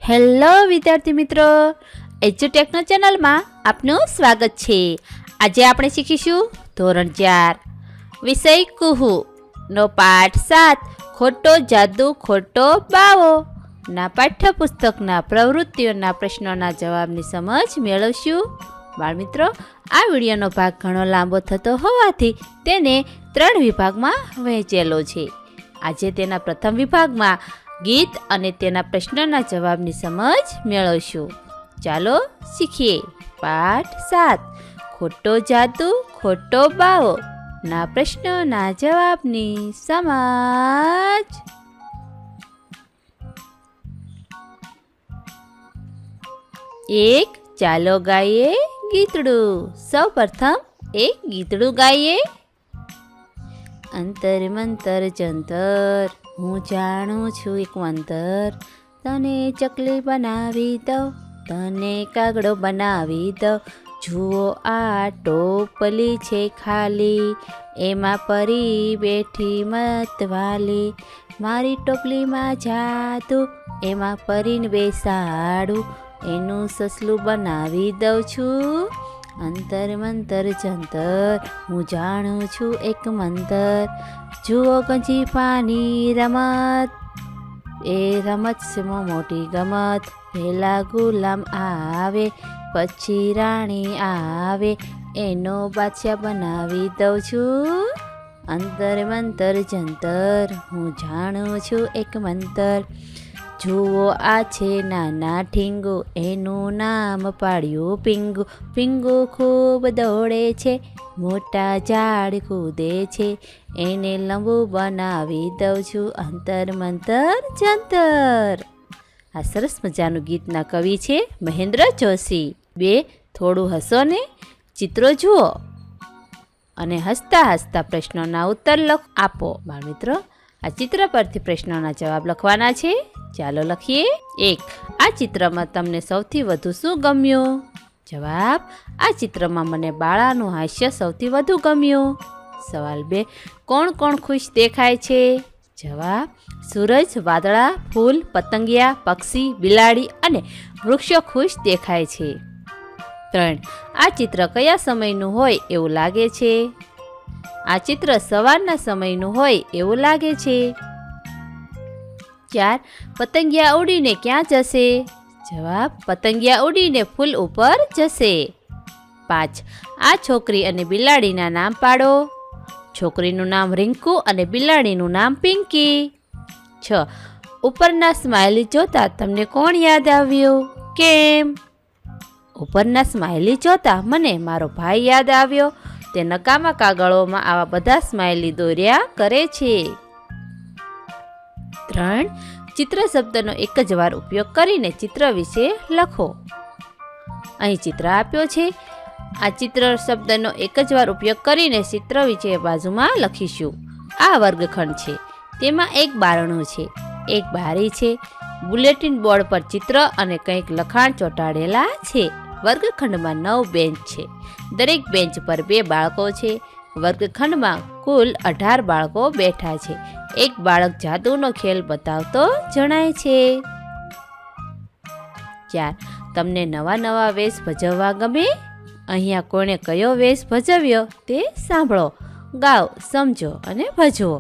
Hello વિદ્યાર્થી મિત્રો, એજ્યુટેકનો ચેનલમાં આપનું સ્વાગત છે। આજે આપણે શીખીશું ધોરણ 4 વિષય કુહુ નો પાઠ 7 ખોટો જાદુ ખોટો બાવો ના પાઠ્યપુસ્તકના પ્રવૃત્તિઓના પ્રશ્નોના જવાબની સમજ મેળવશું। બાળમિત્રો, આ વિડીયોનો ભાગ ઘણો લાંબો થતો હોવાથી તેને 3 વિભાગમાં વહેંચેલો છે। આજે તેના પ્રથમ વિભાગમાં ગીત અને તેના પ્રશ્નોના જવાબની સમજ મેળવશું। ચાલો શીખીએ। પાઠ 7 ખોટો જાદુ ખોટો બાવો ના પ્રશ્નોના જવાબની સમજ। એક ચાલો ગાઈએ ગીતડું। સૌ પ્રથમ એક ગીતડું ગાઈએ। અંતર મંતર જંતર, હું જાણું છું એક મંતર, તને ચકલી બનાવી દઉં, તને કાગડો બનાવી દઉં। જુઓ આ ટોપલી છે ખાલી, એમાં પરી બેઠી મતવાલી, મારી ટોપલીમાં જાદુ, એમાં પરીને બેસાડું, એનું સસલું બનાવી દઉં છું। અંતર મંતર જંતર, હું જાણું છું એક મંતર, જુઓ ગંજીફાની રમત, એ રમત છે મોટી ગમત, પહેલા ગુલામ આવે પછી રાણી આવે, એનો બાદશાહ બનાવી દઉં છું। અંતર મંતર જંતર, હું જાણું છું એક મંતર, જુઓ આ છે નાના ઠીંગુ, એનું નામ પાડ્યું પીંગુ, પીંગુ ખૂબ દોડે છે, મોટા ઝાડ કૂદે છે, એને લંબુ બનાવી દઉં છું। અંતર મંતર જંતર। આ સરસ મજાનું ગીતના કવિ છે મહેન્દ્ર જોશી। 2 થોડું હસો ને ચિત્રો જુઓ અને હસતા હસતા પ્રશ્નોના ઉત્તર આપો। બાળમિત્રો, આ ચિત્ર પરથી પ્રશ્નોના જવાબ લખવાના છે। ચાલો લખીએ। 1 આ ચિત્રમાં તમને સૌથી વધુ શું ગમ્યું? જવાબ, આ ચિત્રમાં મને બાળાનું હાસ્ય સૌથી વધુ ગમ્યું। સવાલ 2 કોણ કોણ ખુશ દેખાય છે? જવાબ, સૂરજ, વાદળા, ફૂલ, પતંગિયા, પક્ષી, બિલાડી અને વૃક્ષો ખુશ દેખાય છે। 3 આ ચિત્ર કયા સમયનું હોય એવું લાગે છે? આ ચિત્ર સવારના સમયનું હોય એવું લાગે છે। 4 પતંગિયા ઉડીને ક્યાં જશે? જવાબ, પતંગિયા ઉડીને ફૂલ ઉપર જશે। 5 આ છોકરી અને બિલાડીના નામ પાડો। છોકરીનું નામ રિંકુ અને બિલાડીનું નામ પિંકી। 6 ઉપરના સ્માઇલી જોતા તમને કોણ યાદ આવ્યું? કેમ? ઉપરના સ્માઇલી જોતા મને મારો ભાઈ યાદ આવ્યો, તે નકામા કાગળોમાં આવા બધા સ્માઇલી દોર્યા કરે છે। 3 ચિત્ર શબ્દનો એક જ વાર ઉપયોગ કરીને ચિત્ર વિશે લખો। અહીં ચિત્ર આપ્યો છે, આ ચિત્ર શબ્દનો એક જ વાર ઉપયોગ કરીને ચિત્ર વિશે બાજુમાં લખીશું। આ વર્ગખંડ છે, તેમાં એક બારણું છે, એક બારી છે, બુલેટિન બોર્ડ પર ચિત્ર અને કંઈક લખાણ ચોંટાડેલા છે। વર્ગખંડમાં 9 બેન્ચ છે, દરેક બેન્ચ પર 2 બાળકો છે। વર્ગખંડમાં કુલ 18 બાળકો બેઠા છે। એક બાળક જાદુનો ખેલ બતાવતો જણાય છે। 4 તમને નવા નવા વેશ ભજવવા ગમે? અહીંયા કોણે કયો વેશ ભજવ્યો તે સાંભળો, ગાઓ, સમજો અને ભજવો।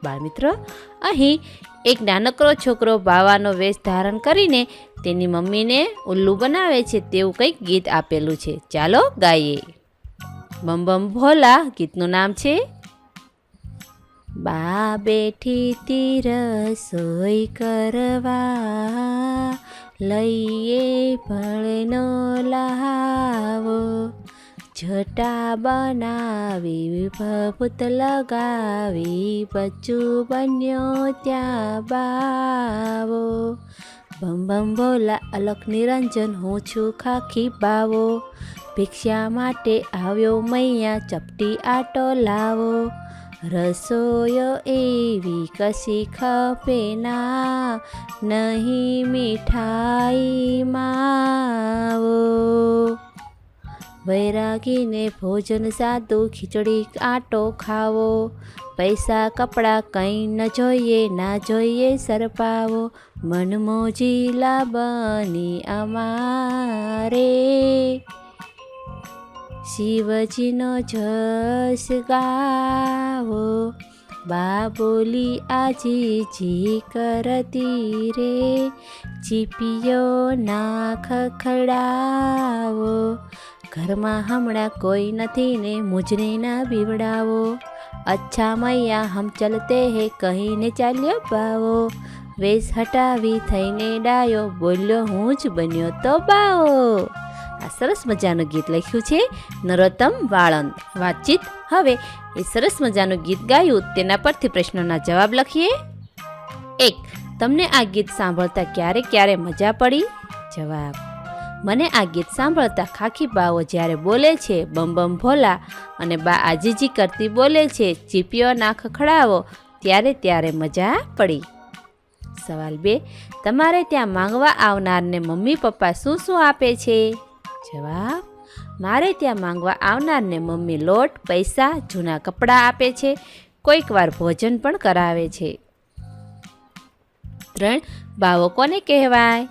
બાળમિત્રો, અહીં એક નાનકડો છોકરો બાવાનો વેશ ધારણ કરીને તેની મમ્મીને ઉલ્લુ બનાવે છે તેવું કંઈક ગીત આપેલું છે। ચાલો ગાઈએ। બમ બમ ભોલા ગીતનું નામ છે। બા બેઠી તી રસોઈ કરવા, લઈએ ફળનો લહાવો, જટા બનાવી ભભૂત લગાવી, બચ્ચું બન્યો ત્યાં બાવો। બમ બમ ભોલા અલખ નિરંજન, હું છું ખાખી બાવો, ભિક્ષા માટે આવ્યો મૈયા, ચપટી આટો લાવો, રસોયો એવી કશી ખપે ના, નહીં મીઠાઈ માવો। વૈરાગીને ભોજન સાદું, ખીચડી આટો ખાવો. પૈસા કપડાં કંઈ ન જોઈએ, ના જોઈએ સરપાવો. મનમોજીલા બની અમારે, શિવજીનો જસ ગાવો. બા બોલી આજી જી કરતી રે, ચીપીઓ ના ખખડાવો. ઘરમાં હમણાં કોઈ નથી ને મુજને ના બીવડાવો. અચ્છા મૈયા હમ ચલતે હે કહીને ચાલ્યો બાવો. વેશ હટાવી થઈને ડાયો, બોલ્યો હું જ બન્યો તો બાવો. આ સરસ મજાનું ગીત લખ્યું છે નરોત્તમ વાળંદ. વાતચીત. હવે એ સરસ મજાનું ગીત ગાયું તેના પરથી પ્રશ્નોના જવાબ લખીએ. 1. તમને આ ગીત સાંભળતા ક્યારે ક્યારે મજા પડી? જવાબ: મને આ ગીત સાંભળતા ખાખી બાઓ જ્યારે બોલે છે બમ બમ ભોલા અને બા આજીજી કરતી બોલે છે ચીપીઓ ના ખખડાવો ત્યારે મજા પડી. સવાલ 2. તમારે ત્યાં માંગવા આવનારને મમ્મી પપ્પા શું શું આપે છે? જવાબ: મારે ત્યાં માંગવા આવનારને મમ્મી લોટ, પૈસા, જૂના કપડાં આપે છે. કોઈક વાર ભોજન પણ કરાવે છે. 3. બાવો કોને કહેવાય?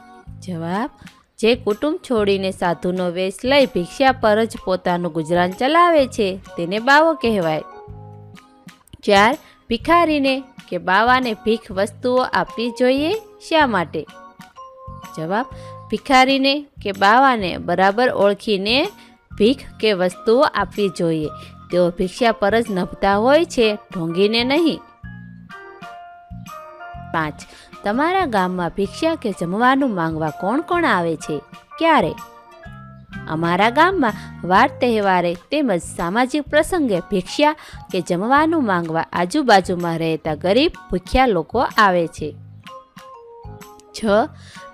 જવાબ: જે કુટુંબ છોડીને સાધુનો વેશ લઈ ભિક્ષા પર જ પોતાનું ગુજરાન ચલાવે છે તેને બાવો કહેવાય. 4. ભિખારીને કે બાવાને ભીખ વસ્તુઓ આપવી જોઈએ, શા માટે? જવાબ: ભિખારીને કે બાવાને બરાબર ઓળખીને ભીખ કે વસ્તુઓ આપવી જોઈએ. તેઓ ભિક્ષા પર જ નભતા હોય છે, ઢોંગીને નહીં. 5. તમારા ગામમાં ભિક્ષા કે જમવાનું માંગવા કોણ કોણ આવે છે, ક્યારે? અમારા ગામમાં વાર તહેવારે તેમજ સામાજિક પ્રસંગે ભિક્ષા કે જમવાનું માંગવા આજુબાજુમાં રહેતા ગરીબ ભૂખ્યા લોકો આવે છે. 6.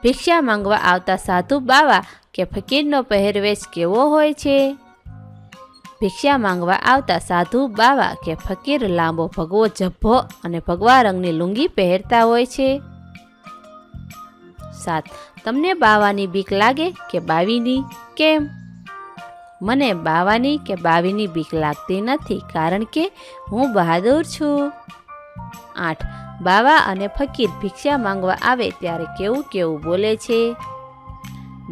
ભિક્ષા માંગવા આવતા સાધુ બાવા કે ફકીરનો પહેરવેશ કેવો હોય છે? ભિક્ષા માંગવા આવતા સાધુ બાવા કે ફકીર લાંબો ભગવો જભ્ભો અને ભગવા રંગની લુંગી પહેરતા હોય છે. 7. તમને બાવાની બીક લાગે કે બાવીની? કેમ? મને બાવાની કે બાવીની બીક લાગતી નથી, કારણ કે હું બહાદુર છું. 8. બાવા અને ફકીર ભિક્ષા માંગવા આવે ત્યારે કેવું કેવું બોલે છે?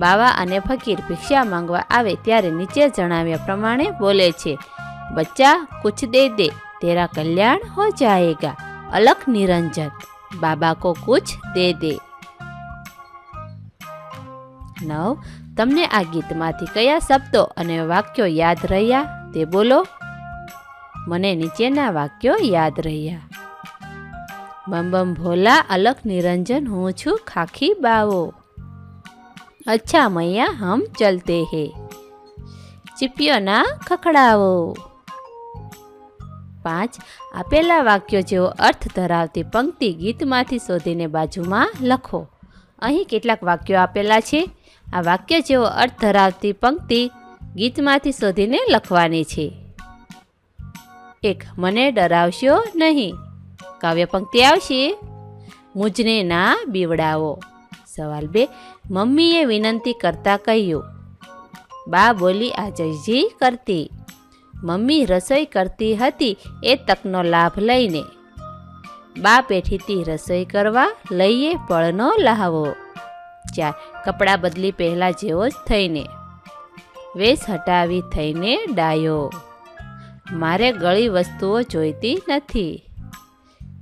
બાવા અને ફકીર ભિક્ષા માંગવા આવે ત્યારે નીચે જણાવ્યા પ્રમાણે બોલે છે. બચ્ચા કુછ દે દે, તેરા કલ્યાણ હો જાએગા. અલખ નિરંજન, બાબા કો કુછ દે દે. 9. તમને આ ગીતમાંથી કયા શબ્દો અને વાક્યો યાદ રહ્યા તે બોલો. મને નીચેના વાક્યો યાદ રહ્યા. બમ બમ ભોલા, અલખ નિરંજન, હું છું ખાખી બાવો. અચ્છા મૈયા હમ ચલતે હે, ચીપીઓ ના ખખડાવો. 5. આપેલા વાક્યો જેવો અર્થ ધરાવતી પંક્તિ ગીતમાંથી શોધીને બાજુમાં લખો. અહીં કેટલાક વાક્યો આપેલા છે. આ વાક્ય જેવો અર્થ ધરાવતી પંક્તિ ગીતમાંથી શોધીને લખવાની છે. 1. મને ડરાવશો નહીં. કાવ્ય પંક્તિ આવશે. મુજને ના બીવડાવો. સવાલ 2. મમ્મીએ વિનંતી કરતા કહ્યું. બા બોલી આજીજી કરતી. મમ્મી રસોઈ કરતી હતી એ તકનો લાભ લઈને. બા પેઠીથી રસોઈ કરવા, લઈએ પળનો લહાવો. 4. કપડાં બદલી પહેલાં જેવો જ થઈને. વેશ હટાવી થઈને ડાયો. મારે ગળી વસ્તુઓ જોઈતી નથી,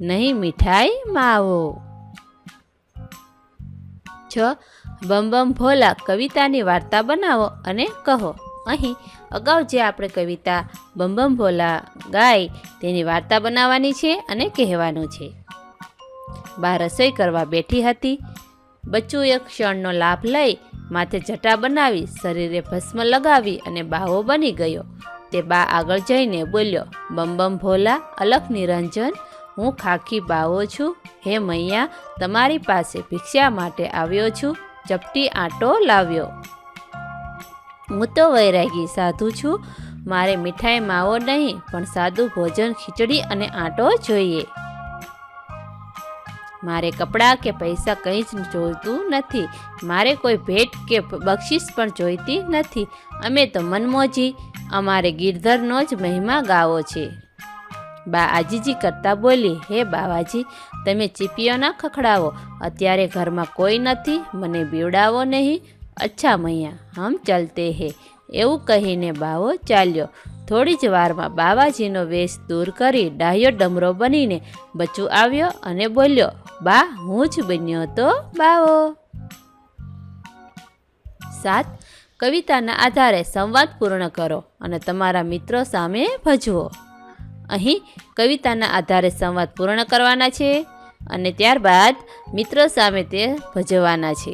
નહીં મીઠાઈ માવો. 6. બમ બમ ભોલા કવિતાની વાર્તા બનાવો અને કહો. અહીં અગાઉ જે આપણે કવિતા બમ બમ ભોલા ગાઈ તેની વાર્તા બનાવવાની છે અને કહેવાનું છે. બા રસોઈ કરવા બેઠી હતી. બચ્ચું એક ક્ષણનો લાભ લઈ માથે જટા બનાવી, શરીરે ભસ્મ લગાવી અને બાવો બની ગયો. તે બા આગળ જઈને બોલ્યો. બમ બમ ભોલા, અલખ નિરંજન, હું ખાખી બાવો છું. હે મૈયા, તમારી પાસે ભિક્ષા માટે આવ્યો છું. ચપટી આટો લાવ્યો. હું તો વૈરાગી સાધુ છું. મારે મીઠાઈ માવો નહીં, પણ સાદું ભોજન, ખીચડી અને આટો જોઈએ. મારે કપડાં કે પૈસા કંઈ જ જોઈતું નથી. મારે કોઈ ભેટ કે બક્ષિસ પણ જોઈતી નથી. અમે તો મનમોજી, અમારે ગિરધરનો જ મહિમા ગાવો છે. બા આજીજી કરતા બોલી, હે બાવાજી, તમે ચીપિયો ના ખખડાવો. અત્યારે ઘરમાં કોઈ નથી, મને બીવડાવો નહીં. અચ્છા મૈયા, હમ ચલતે હે. એવું કહીને બાવો ચાલ્યો. થોડી જ વારમાં બાવાજીનો વેશ દૂર કરી ડાહ્યો ડમરો બનીને બચ્ચું આવ્યો અને બોલ્યો, બા, હું જ બન્યો તો બાવો. 7. કવિતાના આધારે સંવાદ પૂર્ણ કરો અને તમારા મિત્રો સામે ભજવો. અહીં કવિતાના આધારે સંવાદ પૂર્ણ કરવાના છે અને ત્યારબાદ મિત્રો સામે તે ભજવવાના છે.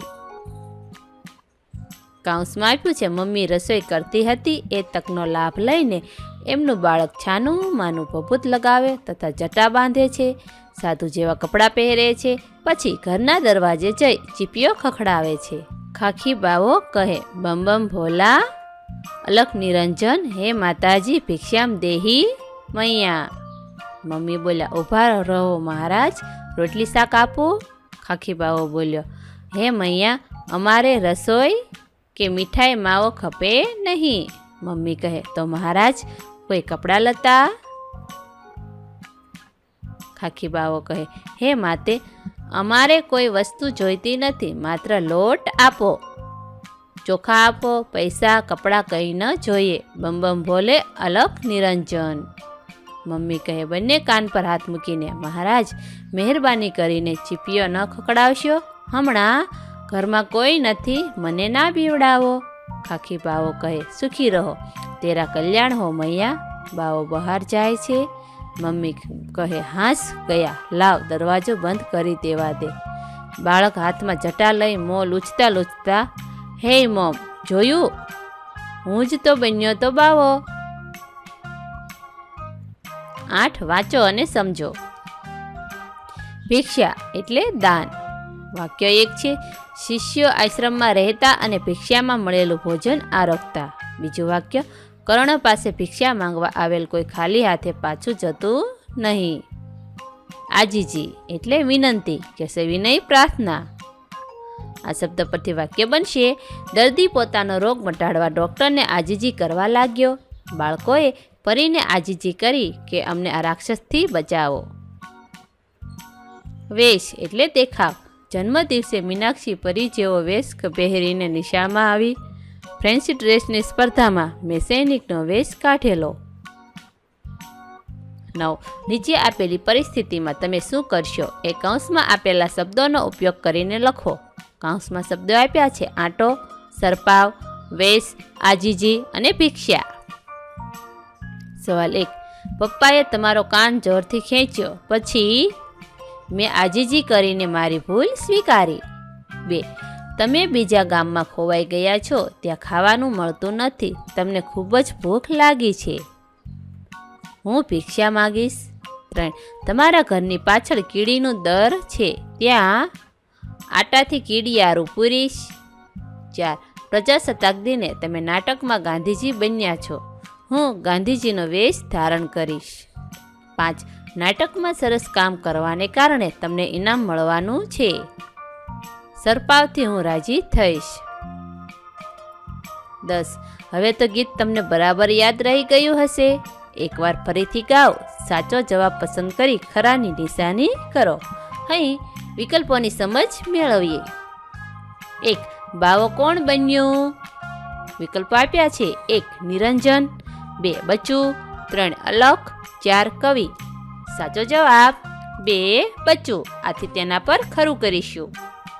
કૌંસમાં આપ્યું છે, મમ્મી રસોઈ કરતી હતી એ તકનો લાભ લઈને એમનું બાળક છાનું માનું ભભૂત લગાવે તથા જટા બાંધે છે, સાધુ જેવા કપડાં પહેરે છે, પછી ઘરના દરવાજે જઈ ચીપિયો ખખડાવે છે. ખાખી બાવો કહે, બમ બમ ભોલા, અલખ નિરંજન, હે માતાજી ભિક્ષામ દેહી મૈયા. મમ્મી બોલ્યા, ઊભા રહો મહારાજ, રોટલી શાક આપો. ખાખી બાવો બોલ્યો, હે મૈયા, અમારે રસોઈ કે મીઠાઈ માવો ખપે નહીં. મમ્મી કહે, તો મહારાજ કોઈ કપડાં લતા. ખાખી બાવો કહે, હે માતે, અમારે કોઈ વસ્તુ જોઈતી નથી, માત્ર લોટ આપો, ચોખા આપો, પૈસા કપડાં કંઈ ન જોઈએ. બમ બમ ભોલે, અલખ નિરંજન. મમ્મી કહે, બંને કાન પર હાથ મૂકીને, મહારાજ મહેરબાની કરીને ચીપિયો ન ખકડાવશો. હમણાં ઘરમાં કોઈ નથી, મને ના બીવડાવો. ખાખી બાવો કહે, સુખી રહો, તેરા કલ્યાણ હો મૈયા. બાવો બહાર જાય છે. મમ્મી કહે, હાંસ ગયા, લાવ દરવાજો બંધ કરી દેવા દે. બાળક હાથમાં જટા લઈ મોં લૂછતા લૂછતા, હે મોમ, જોયું, હું જ તો બન્યો તો બાવો. 8. વાંચો અને સમજો. ભિક્ષા એટલે દાન. વાક્ય 1 છે, શિષ્યો આશ્રમમાં રહેતા અને ભિક્ષામાં મળેલું ભોજન આરોગતા. બીજું વાક્ય, કર્ણ પાસે ભિક્ષા માંગવા આવેલ કોઈ ખાલી હાથે પાછું જતું નહીં. આજીજી એટલે વિનંતી કે સવિનય પ્રાર્થના. આ શબ્દ પરથી વાક્ય બનશે, દર્દી પોતાનો રોગ મટાડવા ડૉક્ટરને આજીજી કરવા લાગ્યો. બાળકોએ પરીને આજીજી કરી કે અમને આ રાક્ષસથી બચાવો. વેશ એટલે દેખાવ. જન્મ દિવસે મીનાક્ષી પરી જેવો વેશ પહેરીને નિશાળમાં આવી. ફ્રેન્ચ ડ્રેસની સ્પર્ધામાં મેં સૈનિકનો વેશ કાઢેલો. 9. નીચે આપેલી પરિસ્થિતિમાં તમે શું કરશો એ કૌંસમાં આપેલા શબ્દોનો ઉપયોગ કરીને લખો. કૌંસમાં શબ્દો આપ્યા છે, આંટો, સરપાવ, વેશ, આજીજી અને ભિક્ષા. સવાલ 1. પપ્પાએ તમારો કાન જોરથી ખેંચ્યો, પછી મેં આજીજી કરીને મારી ભૂલ સ્વીકારી. 2. તમે બીજા ગામમાં ખોવાઈ ગયા છો, ત્યાં ખાવાનું મળતું નથી, તમને ખૂબ જ ભૂખ લાગી છે, હું ભિક્ષા માગીશ. 3. તમારા ઘરની પાછળ કીડીનું દર છે, ત્યાં આટાથી કીડિયારું પૂરીશ. 4. પ્રજાસત્તાક દિને તમે નાટકમાં ગાંધીજી બન્યા છો, હું ગાંધીજીનો વેશ ધારણ કરીશ. 5. નાટકમાં સરસ કામ કરવાને કારણે તમને ઇનામ મળવાનું છે, સરપાવથી હું રાજી થઈશ. 10. હવે તો ગીત તમને બરાબર યાદ રહી ગયું હશે. એકવાર ફરીથી ગાઓ. સાચો જવાબ પસંદ કરી ખરાની નિશાની કરો. અહીં વિકલ્પોની સમજ મેળવીએ. 1. બાવો કોણ બન્યું? વિકલ્પો આપ્યા છે. 1. નિરંજન, 2. બચ્ચું, 3. અલખ, 4. કવિ. સાચો જવાબ 2. બચ્ચું. આથી તેના પર ખરું કરીશું.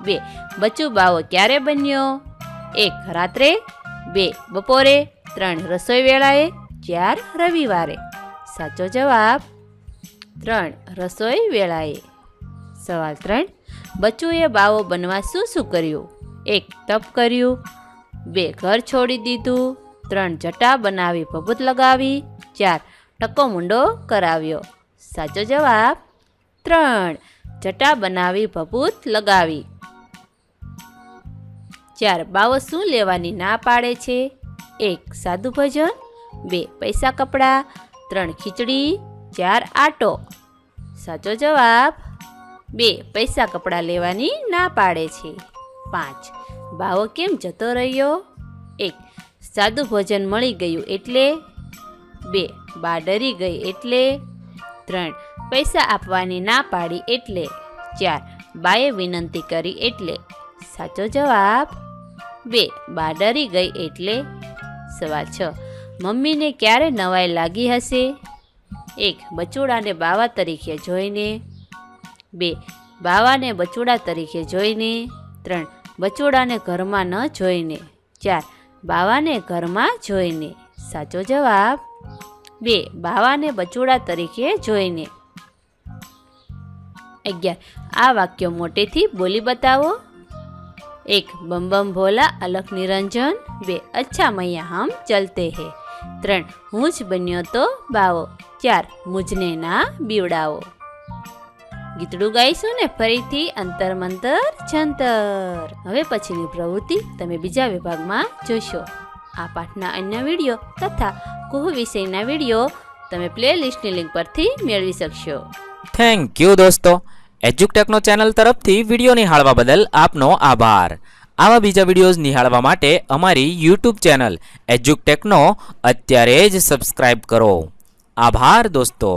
2. બચ્ચું બાવો ક્યારે બન્યો? 1. રાત્રે, 2. બપોરે, 3. રસોઈ વેળાએ, 4. રવિવારે. સાચો જવાબ 3. રસોઈ વેળાએ. સવાલ 3. બચ્ચુએ બાવો બનવા શું શું કર્યું? 1. તપ કર્યું, 2. ઘર છોડી દીધું, 3. જટા બનાવી ભભૂત લગાવી, 4. ટકો મૂંડો કરાવ્યો. સાચો જવાબ 3. જટા બનાવી ભભૂત લગાવી. 4. બાવો શું લેવાની ના પાડે છે? 1. સાદું ભોજન, 2. પૈસા કપડાં, 3. ખીચડી, 4. આટો. સાચો જવાબ 2 પૈસા કપડાં લેવાની ના પાડે છે. 5 બાવો કેમ જતો રહ્યો? 1 સાદું ભોજન મળી ગયું એટલે. 2 બા ડરી ગઈ એટલે. 3 પૈસા આપવાની ના પાડી એટલે. 4 બાએ વિનંતી કરી એટલે. સાચો જવાબ 2 બા ડરી ગઈ એટલે. સવાલ 6 મમ્મીને ક્યારે નવાઈ લાગી હશે? 1 બચોડાને બાવા તરીકે જોઈને. 2 બાવાને બચોડા તરીકે જોઈને. 3 બચોડાને ઘરમાં ન જોઈને. 4 બાવાને ઘરમાં જોઈને. સાચો જવાબ 2 બાવાને બચોડા તરીકે જોઈને. 11 આ વાક્યો મોટેથી બોલી બતાવો. 1 બમ બમ ભોલા અલખ નિરંજન. 2 અચ્છા મૈયા હમ ચલતે હે. 3 હું જ બન્યો તો બાવો. 4 મુજને ના બીવડાવો. ગીતડું ગાઈશું ને ફરીથી અંતર મંતર છંતર. હવે પછીની પ્રવૃત્તિ તમે બીજા વિભાગમાં જોશો. આ પાઠના અન્ય વિડીયો તથા કુહુ વિષયના વિડીયો તમે પ્લેલિસ્ટની લિંક પરથી મેળવી શકશો. થેન્ક યુ દોસ્તો. એજ્યુકટેકનો ચેનલ તરફથી વિડીયો નિહાળવા બદલ આપનો આભાર. આવા બીજા વિડીયોઝ નિહાળવા માટે અમારી યુટ્યુબ ચેનલ એજ્યુકટેકનો અત્યારે જ સબસ્ક્રાઇબ કરો. આભાર દોસ્તો.